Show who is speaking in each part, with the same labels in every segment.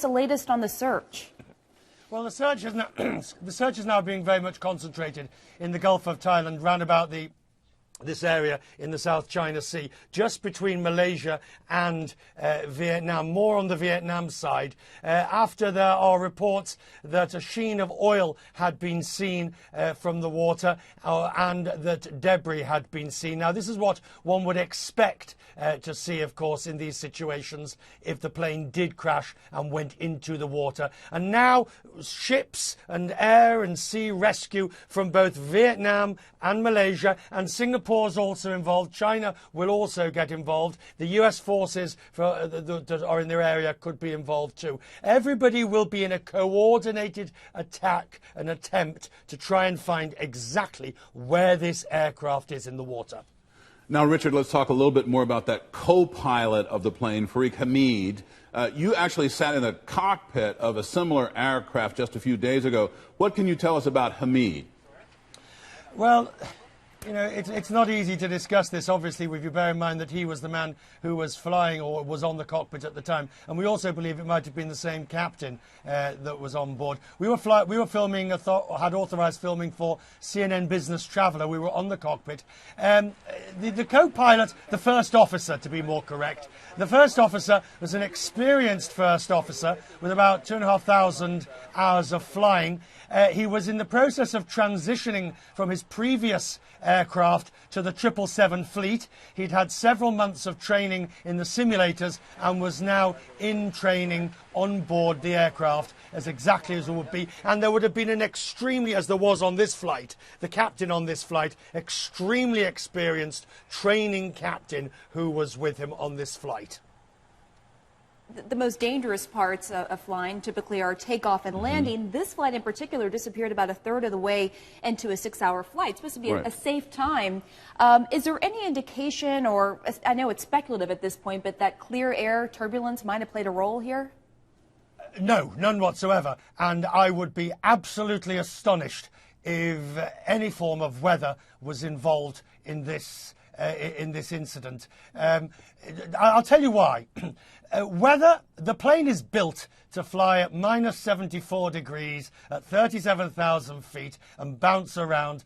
Speaker 1: The latest on the search?
Speaker 2: Well, the search is now being very much concentrated in the Gulf of Thailand, round about this area in the South China Sea, just between Malaysia and Vietnam, more on the Vietnam side, after there are reports that a sheen of oil had been seen from the water and that debris had been seen. Now, this is what one would expect to see, of course, in these situations if the plane did crash and went into the water. And now ships and air and sea rescue from both Vietnam and Malaysia, and Singapore is also involved. China will also get involved. The US forces that are in their area could be involved too. Everybody will be in a coordinated attack, an attempt to try and find exactly where this aircraft is in the water.
Speaker 3: Now, Richard, let's talk a little bit more about that co-pilot of the plane, Farik Hamid. You actually sat in the cockpit of a similar aircraft just a few days ago. What can you tell us about Hamid?
Speaker 2: Well, you know, it's not easy to discuss this, obviously, if you bear in mind that he was the man who was flying or was on the cockpit at the time. And we also believe it might have been the same captain that was on board. We were filming, had authorised filming for CNN Business Traveller. We were on the cockpit. The co-pilot, the first officer, to be more correct, the first officer was an experienced first officer with about 2,500 hours of flying. He was in the process of transitioning from his previous aircraft to the 777 fleet. He'd had several months of training in the simulators and was now in training on board the aircraft as exactly as it would be. And there would have been an extremely, as there was on this flight, the captain on this flight, extremely experienced training captain who was with him on this flight.
Speaker 1: The most dangerous parts of flying typically are takeoff and landing. This flight in particular disappeared about a third of the way into a 6-hour flight. It's supposed to be a safe time. Is there any indication, or I know it's speculative at this point, but that clear air turbulence might have played a role here?
Speaker 2: No, none whatsoever. And I would be absolutely astonished if any form of weather was involved in this incident. I'll tell you why. Weather, the plane is built to fly at minus 74 degrees at 37,000 feet and bounce around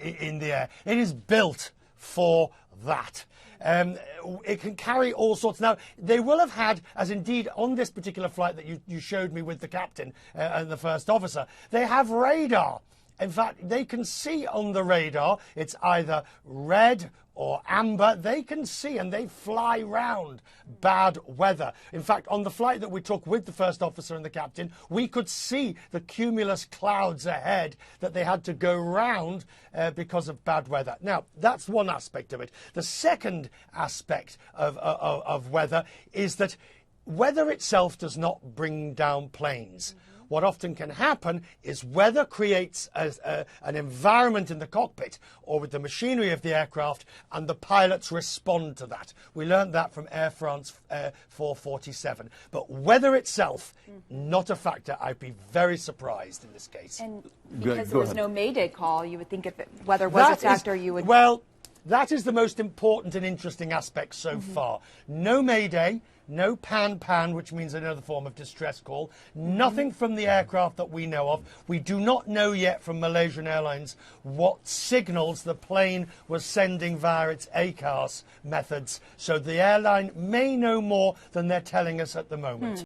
Speaker 2: in the air. It is built for that. It can carry all sorts. Now, they will have had, as indeed on this particular flight that you showed me with the captain and the first officer, they have radar. In fact, they can see on the radar, it's either red or amber. They can see and they fly round bad weather. In fact, on the flight that we took with the first officer and the captain, we could see the cumulus clouds ahead that they had to go round because of bad weather. Now, that's one aspect of it. The second aspect of weather is that weather itself does not bring down planes. What often can happen is weather creates an environment in the cockpit or with the machinery of the aircraft, and the pilots respond to that. We learned that from Air France 447. But weather itself, not a factor. I'd be very surprised in this case.
Speaker 1: And because there was no Mayday call, you would think if weather was a factor, you would...
Speaker 2: Well, that is the most important and interesting aspect so far. No Mayday. No pan, which means another form of distress call. Nothing from the aircraft that we know of. We do not know yet from Malaysian Airlines what signals the plane was sending via its ACARS methods. So the airline may know more than they're telling us at the moment.